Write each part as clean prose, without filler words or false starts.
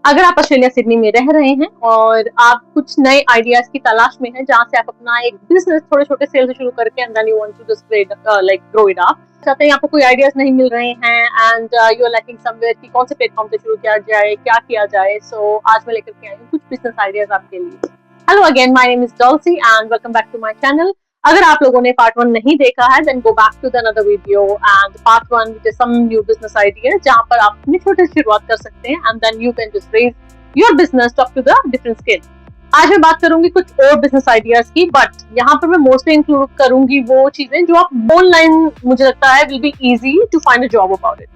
अगर आप Australia Sydney में रह रहे हैं और आप कुछ नए आइडियाज की तलाश में हैं जहां से आप अपना एक बिजनेस थोड़े छोटे सेल से शुरू करके and then you want to just like grow it up, चाहते हैं आपको कोई आइडियाज नहीं मिल रहे हैं and you are lacking somewhere कि कौन से प्लेटफॉर्म से शुरू किया जाए, क्या किया जाए, सो आज मैं लेकर के आई हूँ कुछ बिजनेस आइडियाज आपके लिए। Hello again, my name is Dolcy and welcome back to my channel. अगर आप लोगों ने पार्ट 1 नहीं देखा है then go back to the another video and part 1 with some new business ideas जहां पर आप अपनी छोटी सी शुरुआत कर सकते हैं and then you can just raise your business talk to the different scale. आज मैं बात करूंगी कुछ और बिजनेस आइडियाज की, बट यहाँ पर मैं मोस्टली इंक्लूड करूंगी वो चीजें जो आप ऑनलाइन, मुझे लगता है will be easy to find a job about it.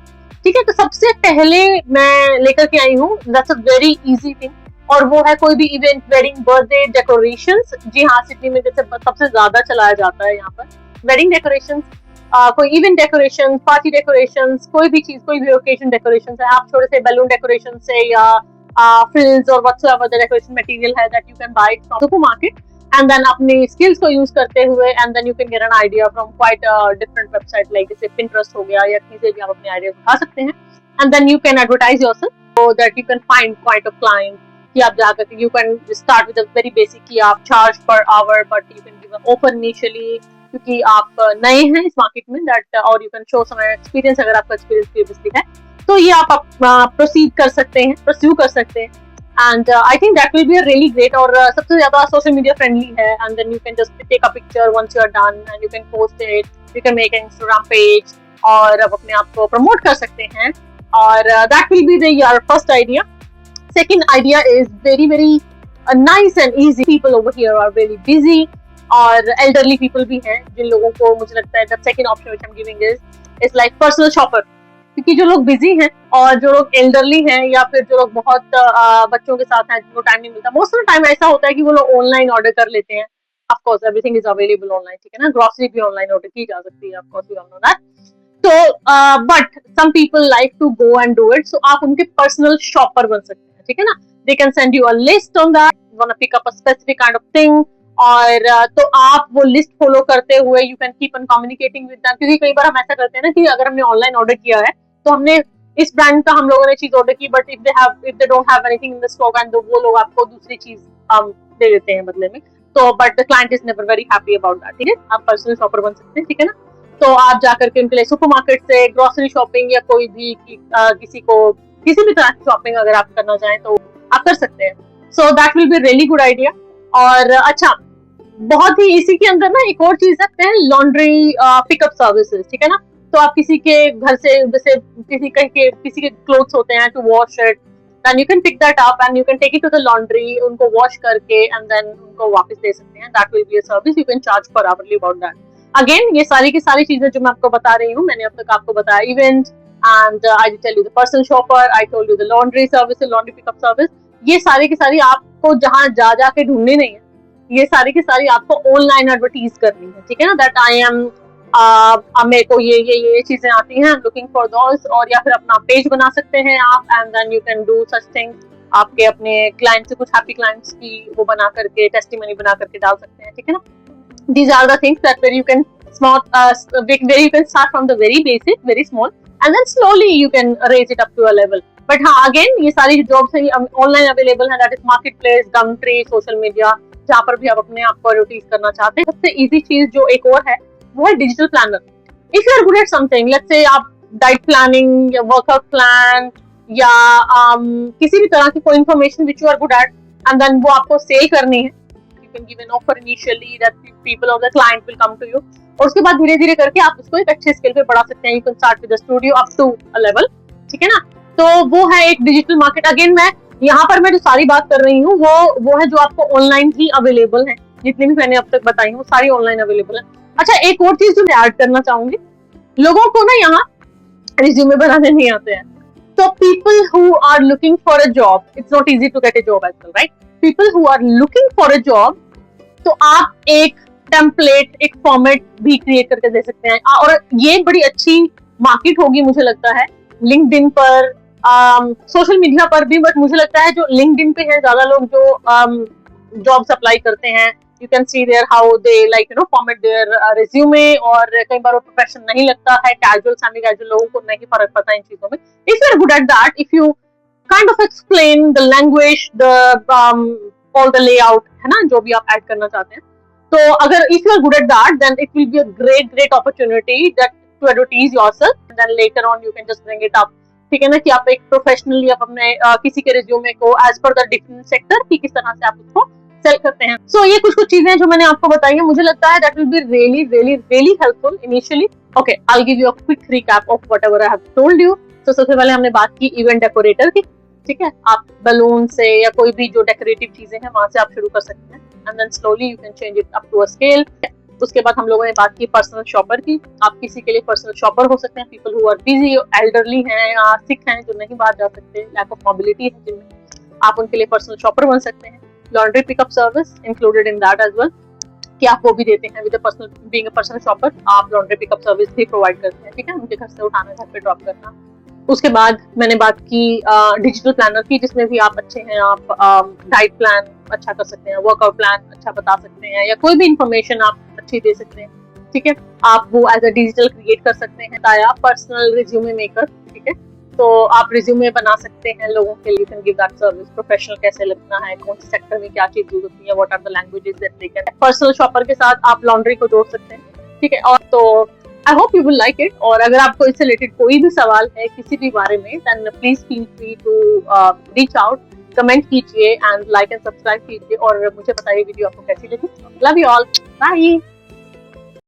ठीक है, तो सबसे पहले मैं लेकर के आई हूँ that's a very easy thing, और वो है कोई भी इवेंट, वेडिंग, बर्थडे डेकोरेशंस। जी हाँ, सिडनी में जैसे सबसे ज्यादा चलाया जाता है यहाँ पर वेडिंग डेकोरेशंस, कोई इवेंट डेकोरेशन, पार्टी डेकोरेशन, कोई भी चीज, कोई भी ओकेजन डेकोरेशन है, आप छोटे से बैलून डेकोरेशन से या फ्रिल्स और व्हाटसोएवर द डेकोरेशन मटेरियल है that you can buy from supermarket and then अपनी स्किल्स को यूज करते हुए and then you can get an idea from quite different website like जैसे पिंटरेस्ट हो गया या कहीं से भी आप अपने आइडिया उठा सकते हैं and then you can advertise yourself so that you can find quite a client कि आप जाकर you can start with a very basic कि आप charge per hour but you can give an offer initially क्योंकि आप नए हैं इस मार्केट में दैट, और you can show some experience अगर आपका एक्सपीरियंस प्रीवियसली है तो ये आप प्रोसीड कर सकते हैं, परस्यू कर सकते हैं and I think that will be a really great. और सबसे ज्यादा सोशल मीडिया फ्रेंडली है and then you can just take a picture once you are done and you can post it, you can make an Instagram page और अब अपने आप को promote कर सकते हैं और that will be the your first idea. Second idea is very nice and easy. People over here are very busy और elderly people भी हैं जिन लोगों को मुझे लगता है the second option which I'm giving is like personal shopper, क्योंकि जो लोग बिजी हैं और जो लोग एल्डरली हैं या फिर जो लोग बहुत बच्चों के साथ हैं जिनको टाइम नहीं मिलता, मोस्ट ऑफ द टाइम ऐसा होता है कि वो लोग ऑनलाइन ऑर्डर कर लेते हैं। Of course everything is available online, ठीक है ना, ग्रोसरी भी ऑनलाइन ऑर्डर की जा सकती है, of course we all know that. तो but some people like to go and do it, so आप उनके पर्सनल शॉपर बन सकते हैं, ठीक है ना। They can send you a list on that, you want to pick up a specific kind of thing और तो आप वो लिस्ट फॉलो करते हुए you can keep on communicating with them, क्योंकि कई बार हम ऐसा करते हैं ना कि अगर हमने ऑनलाइन ऑर्डर किया है तो हमने इस ब्रांड का हम लोगों ने चीज ऑर्डर की but if they don't have anything in the stock and वो लोग आपको दूसरी चीज दे देते हैं बदले में, तो but the client is never very happy about that. ठीक है, आप पर्सनल शॉपर बन सकते हैं, ठीक है ना। तो आप जाकर के उनके लिए सुपरमार्केट से ग्रोसरी शॉपिंग या कोई भी किसी को किसी भी तरह की शॉपिंग अगर आप करना चाहें तो आप कर सकते हैं। So that will be really good idea. और अच्छा, बहुत ही इसी के अंदर ना एक और चीज रखते हैं, लॉन्ड्री पिकअप सर्विसेज, ठीक है ना। तो आप किसी के घर से जैसे किसी के क्लोथ्स होते हैं to wash it, then you can pick that up and you can take it to the laundry, उनको वॉश करके एंड देन उनको वापस दे सकते हैं। That will be a service, you can charge per hourly about that. Again ये सारी की सारी चीजें जो मैं आपको बता रही हूँ, मैंने अब तक आपको बताया event and I tell you the personal shopper, I told you the laundry service, laundry pickup service, ये सारी की सारी आपको जहां जा जाके ढूंढनी नहीं है, ये सारी की सारी आपको ऑनलाइन एडवर्टीज करनी है, ठीक है ना। दैट आई एम मेरे को ये चीजें आती हैं, लुकिंग फॉर दोस, और या फिर अपना पेज बना सकते हैं आप and then you can do such thing, आपके अपने क्लाइंट से कुछ हैप्पी क्लाइंट्स की वो बना करके टेस्टिमनी बना करके डाल सकते हैं, ठीक है ना। These are the things that where you can where you can start from the very basic, very small, and then slowly you can raise it up to a level. But हाँ, again ये सारी jobs है online available है, that is marketplace, Gumtree, social media, जहाँ पर भी आप अपने आप को एडवर्टाइज करना चाहते हैं। सबसे इजी चीज जो एक और है वो है digital planner. If you are good at something, let's say आप डाइट प्लानिंग या वर्कआउट प्लान या किसी भी तरह की कोई information which you are good at and then वो आपको सेल करनी है, can give an offer initially that people of the client will come to you, और उसके बाद धीरे धीरे करके आप उसको एक अच्छे स्केल पे बढ़ा सकते हैं। You can start with a studio up to a level, ठीक है ना। तो वो है एक डिजिटल मार्केट। अगेन मैं यहाँ पर मैं जो सारी बात कर रही हूँ वो है जो आपको ऑनलाइन ही अवेलेबल है, जितनी भी मैंने अब तक बताई हूँ सारी ऑनलाइन अवेलेबल है। अच्छा, एक और चीज जो मैं ऐड करना चाहूंगी, लोगों को ना यहाँ रिज्यूमे बनाने नहीं आते हैं, so people who are looking for a job, it's not easy to get a job as well, right? People who are looking for a job, तो आप एक टेम्पलेट, एक फॉर्मेट भी क्रिएट करके दे सकते हैं, और ये बड़ी अच्छी मार्केट होगी मुझे लगता है लिंक्डइन पर, सोशल मीडिया पर भी, बट मुझे लगता है जो लिंक्डइन पे है ज्यादा लोग जो जॉब्स अप्लाई करते हैं, you can see there how they like format their resume, और कई बार वो प्रोफेशनल नहीं लगता है, कैजुअल सेमी कैजुअल लोगों को नहीं फर्क पड़ता इन चीजों में। If you are good at that, if you kind of explain the language, the all the layout, है ना, जो भी आप ऐड करना चाहते हैं। तो अगर if you are good at that, then it will be a great opportunity that to advertise yourself, then later on you can just bring it up. ठीक है ना, कि आप एक प्रोफेशनली आप अपने किसी के रिज्यूमे को as per the different sector की किस तरह से आप उसको सेल करते हैं। सो ये कुछ चीजें जो मैंने आपको बताई है, मुझे लगता है that will be really helpful initially. Okay, I will give you a quick recap of whatever I have told you. तो सबसे पहले हमने बात की इवेंट डेकोरेटर की। ठीक है, आप बलून से या कोई भी जो डेकोरेटिव चीजें हैं वहां से आप शुरू कर सकते हैं, and then slowly you can change it up to a scale. उसके बाद हम लोगों ने बात की पर्सनल शॉपर की। आप किसी के लिए पर्सनल शॉपर हो सकते हैं, people who are busy, elderly हैं या सिक हैं, जो नहीं बाहर जा सकते, लैक ऑफ मोबिलिटी है जिनमें, आप उनके लिए पर्सनल शॉपर बन सकते हैं। Laundry pickup service included in that as well, कि आप वो भी देते हैं with personal being a personal shopper, आप लॉन्ड्री पिकअप सर्विस भी प्रोवाइड करते हैं। ठीक है, उनके घर से उठाना, घर पे ड्रॉप करना। उसके बाद मैंने बात की डिजिटल प्लानर की, जिसमें भी आप अच्छे हैं, आप डाइट प्लान अच्छा कर सकते हैं, वर्कआउट प्लान अच्छा बता सकते हैं, या कोई भी इंफॉर्मेशन आप अच्छी दे सकते हैं। ठीक है, आप वो एज अ डिजिटल क्रिएट कर सकते हैं, या पर्सनल रिज्यूमे मेकर। ठीक है, तो आप रिज्यूमे बना सकते हैं लोगों के लिए, you can give that service. Professional कैसे लगना है, कौन से सेक्टर में क्या चीज यूज होती है, what are the languages that they can. Personal shopper के साथ आप लॉन्ड्री को जोड़ सकते हैं। ठीक है, और तो I hope you will like it. और अगर आपको इससे रिलेटेड कोई भी सवाल है किसी भी बारे में, then please feel free to reach out, comment कीजिए एंड लाइक एंड सब्सक्राइब कीजिए, और मुझे बताइए वीडियो आपको कैसी लगी। Love you all, bye.